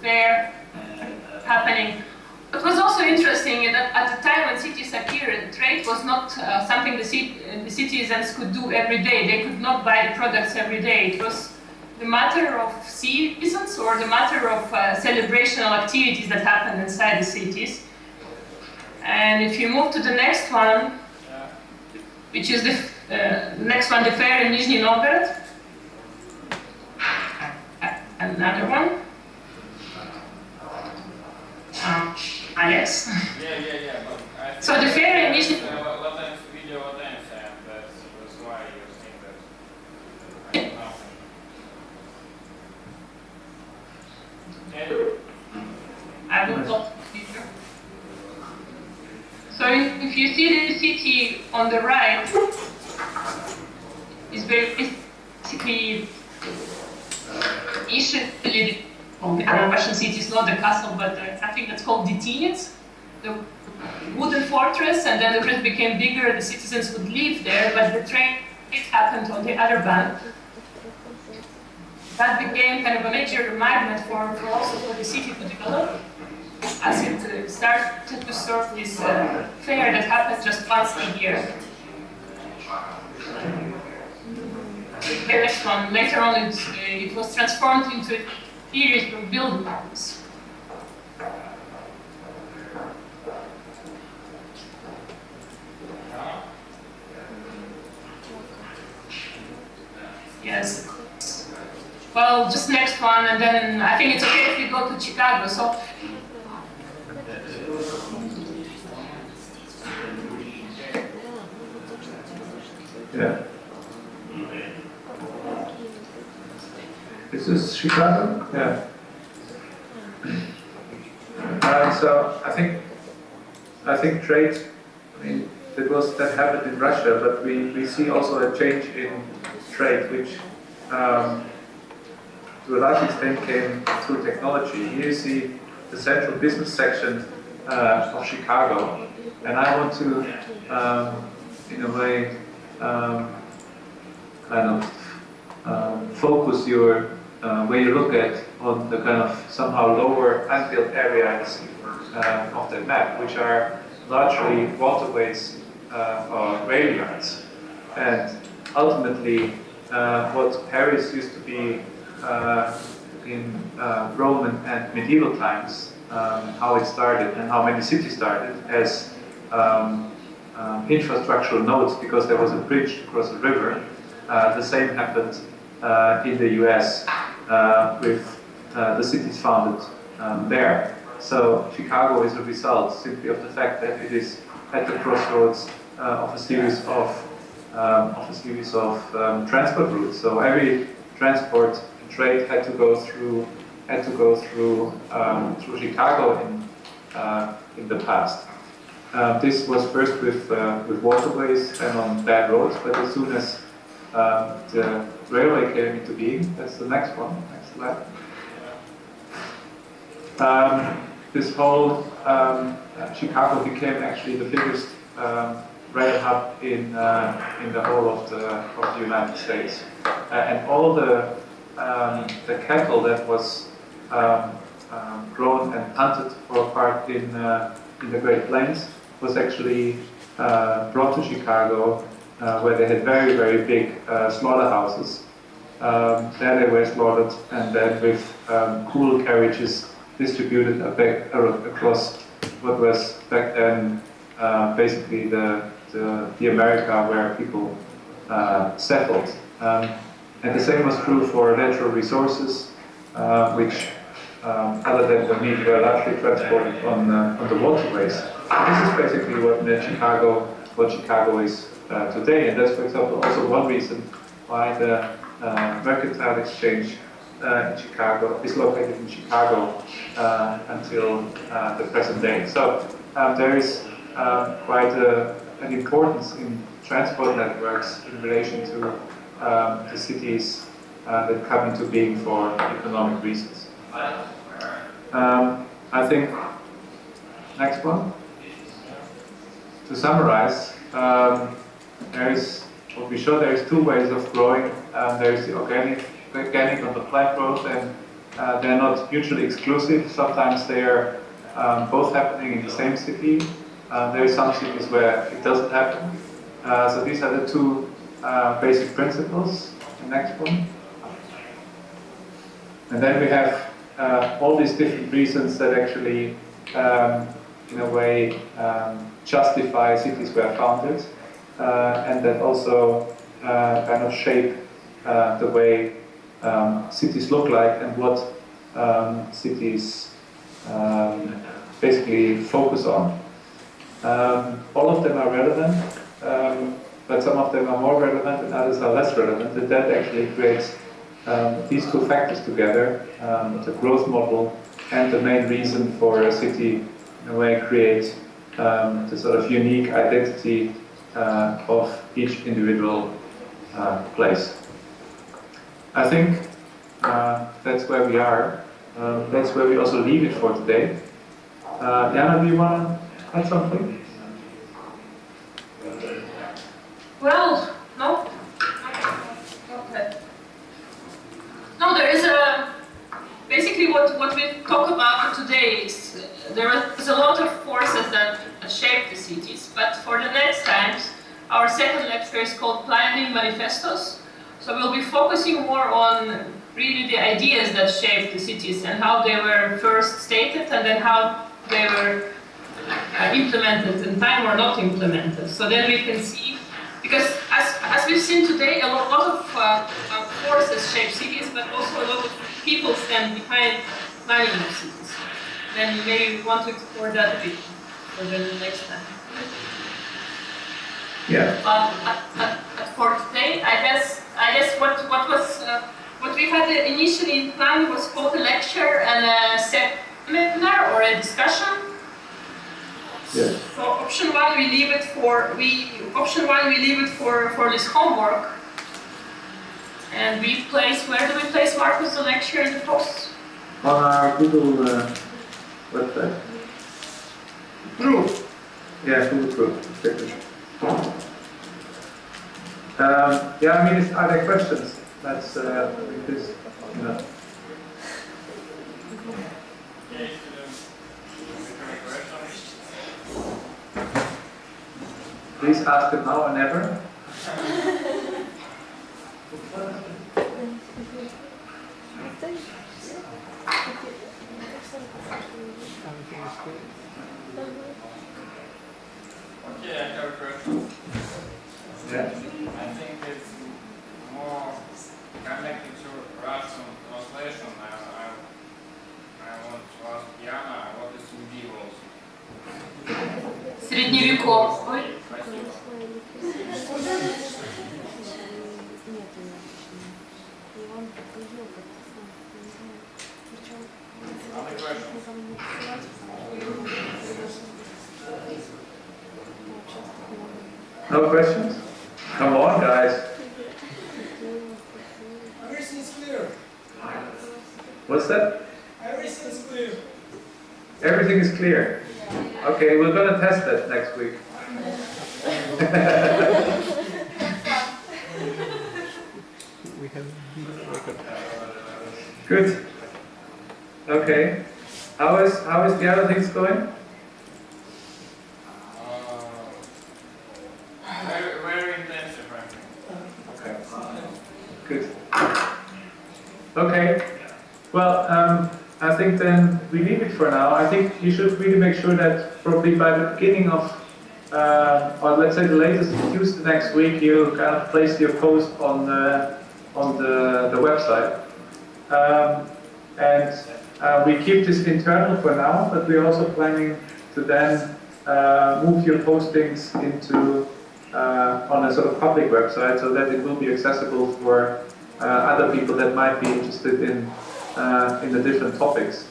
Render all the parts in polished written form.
fair happening. What was also interesting that at the time when cities appeared, trade was not something the citizens could do every day. They could not buy the products every day. It was the matter of seasons or the matter of celebrational activities that happened inside the cities. And if you move to the next one, which is the next one, the fair in Nizhny Novgorod. Another one. Yes. Yeah. So the fair in Nizhny. I will go. So if you see the city on the right, it's basically initially the Russian city is not the castle, but something that's called Detinets, the wooden fortress, and then the fortress became bigger. The citizens would live there, but the trade happened on the other bank. That became kind of a major magnet for the city to develop, as it started to serve this fair that happens just once a year. The next one, later on it was transformed into a series of buildings. Yes. Well, just next one, and then I think it's okay if we go to Chicago. So. Yeah. This is Chicago? Yeah. So I think trade, I mean, that happened in Russia, but we see also a change in trade, which to a large extent came through technology. Here you see the central business section of Chicago, and I want to, in a way, focus your where you look at on the kind of somehow lower unbuilt areas of the map, which are largely waterways or rail yards, and ultimately what Paris used to be in Roman and medieval times, how it started and how many cities started as infrastructural nodes because there was a bridge across a river. The same happened in the US with the cities founded there. So Chicago is a result simply of the fact that it is at the crossroads of a series of transport routes. So every transport and trade had to go through Chicago in the past. This was first with waterways and on bad roads, but as soon as the railway came into being, that's the next one, next slide. This whole Chicago became actually the biggest rail hub in the whole of the United States, and all the cattle that was grown and hunted for a part in the Great Plains was actually brought to Chicago, where they had very, very big slaughterhouses. There they were slaughtered and then with cool carriages distributed across what was back then basically the America where people settled. And the same was true for natural resources, which other than the meat were largely transported on the waterways. This is basically what Chicago is today, and that's, for example, also one reason why the Mercantile Exchange in Chicago is located in Chicago until the present day. So there is quite an importance in transport networks in relation to the cities that come into being for economic reasons. I think, next one. To summarize, there is two ways of growing. There is the organic on the plant growth, and they're not mutually exclusive. Sometimes they are both happening in the same city. There are some cities where it doesn't happen. So these are the two basic principles. The next one. And then we have all these different reasons that actually, in a way, justify cities were founded, and that also kind of shape the way cities look like and what cities basically focus on. All of them are relevant, but some of them are more relevant and others are less relevant, and that actually creates these two factors together, the growth model and the main reason for a city, in a way, create the sort of unique identity of each individual place. I think that's where we are. That's where we also leave it for today. Yana, do you want to add something? Well, no. Okay. No, there is basically what we talk about today is there is a lot of forces that shape the cities, but for the next times, our second lecture is called Planning Manifestos. So we'll be focusing more on really the ideas that shape the cities and how they were first stated and then how they were implemented in time or not implemented. So then we can see, because as we've seen today, a lot of forces shape cities, but also a lot of people stand behind planning of cities. Then maybe we want to explore that a bit for the next time. Yeah. But for today, I guess what we had initially in plan was called a lecture and a seminar or a discussion. Yeah. So option one we leave it for this homework. And we place, where do we place Markus the lecture in the post? On our Google website. Group. Yeah, Google Group. Exactly. Yeah, I mean, are there questions? That's because, you know. Please ask them now or never. Okay, I have a question. Yeah. I think it's more connected to Russian translation. I want to ask Yana, what is medieval? Средневековый. Спасибо. Other questions? No questions? Come on, guys. Everything's clear. What's that? Everything's clear. Everything is clear. Okay, we're going to test that next week. We have record. Good. Okay. How is the other things going? Very intensive, I think. Okay. Good. Okay. Well, I think then we leave it for now. I think you should really make sure that probably by the beginning of, or let's say the latest Tuesday next week, you kind of place your post on the website. And we keep this internal for now, but we're also planning to then move your postings into on a sort of public website so that it will be accessible for other people that might be interested in the different topics.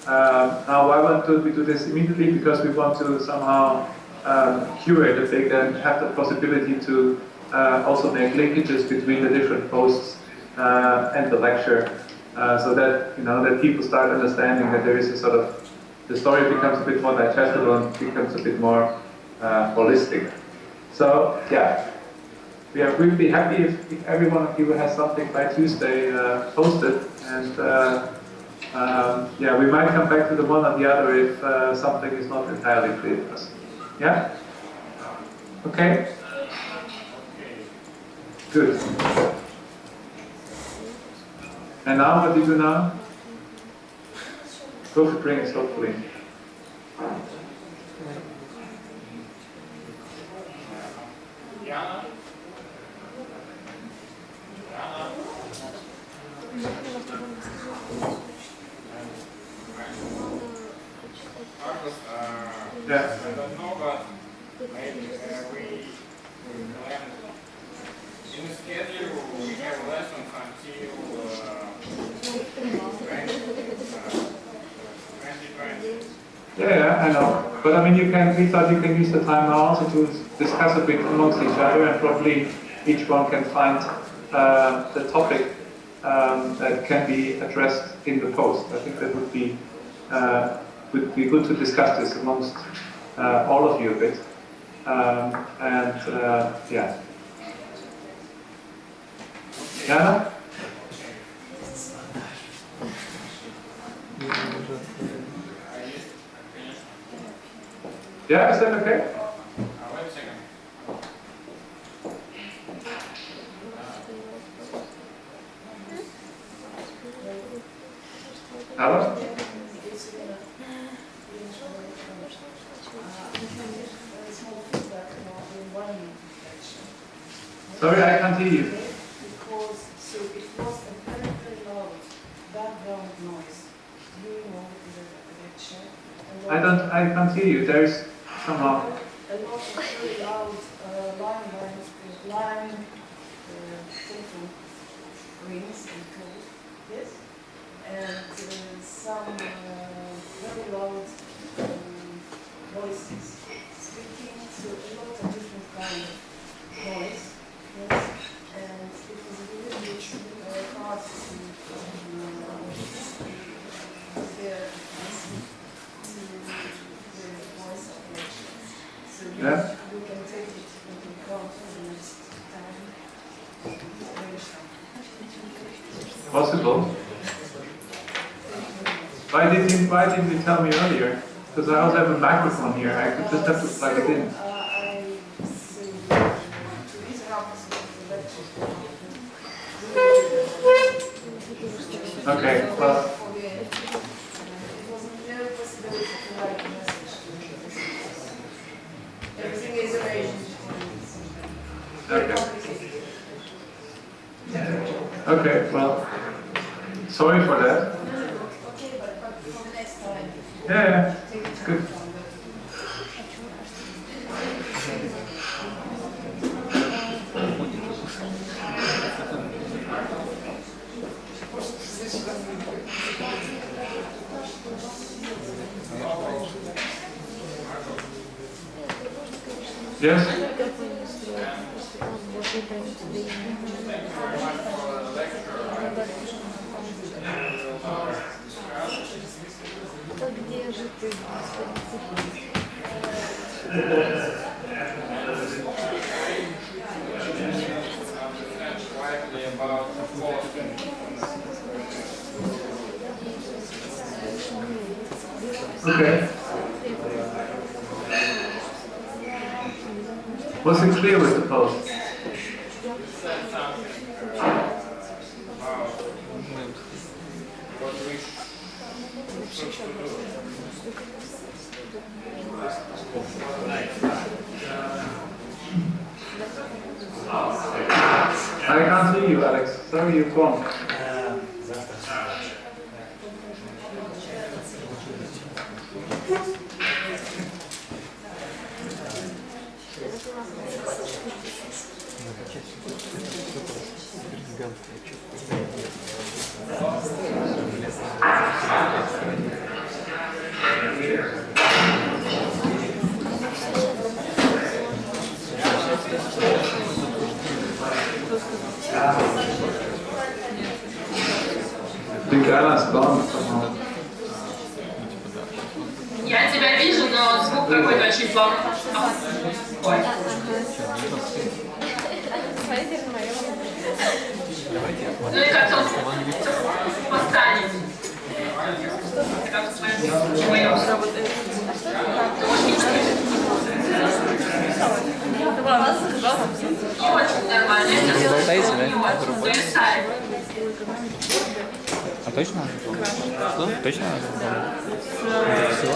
Now, why don't we do this immediately? Because we want to somehow curate a bit and have the possibility to also make linkages between the different posts and the lecture, so that that people start understanding that there is a sort of the story becomes a bit more digestible and becomes a bit more holistic. So yeah, we'd be happy if every one of you has something by Tuesday posted, and yeah, we might come back to the one or the other if something is not entirely clear to us. Yeah? Okay? Good. And now, what do you do now? Coffee drinks, hopefully. Yana? Markus, Yeah. I don't know, but maybe we plan in the schedule we have lessons until 2020. Yeah, I know. But I mean, we thought you can use the time now also to discuss a bit amongst each other, and probably each one can find the topic that can be addressed in the post. I think that would be good to discuss this amongst all of you a bit. Yeah. Yana? Yeah, is that okay? Wait a second. Hello? Sorry, I can't hear you. Because so it was a very, very loud background noise during all the lecture. I can't hear you. There is somehow. A lot of very loud line telephone rings and calls. Yes? And some very loud voices speaking, so a lot of different kind of noise. Yes, and it was a little bit hard to hear the voice of nature. So Yeah. we can take it into account for the next time. Possible. Why didn't you tell me earlier? Because I also have a microphone here. I could just have to plug it in. Okay, well. Everything is arranged. Okay. Okay, well. Sorry for that. Okay, but for the next time. Yeah, it's good. Yes? Okay. Was it clear with the post? I can't hear you, Alex. Sorry, you're gone. The Gala's gone somehow. Я тебя вижу, но звук какой-то очень плохой. Ой. Ну и как-то он постанет. Очень нормально. Болтаете, да? Вот, зависает. А точно? Что? Точно? Все?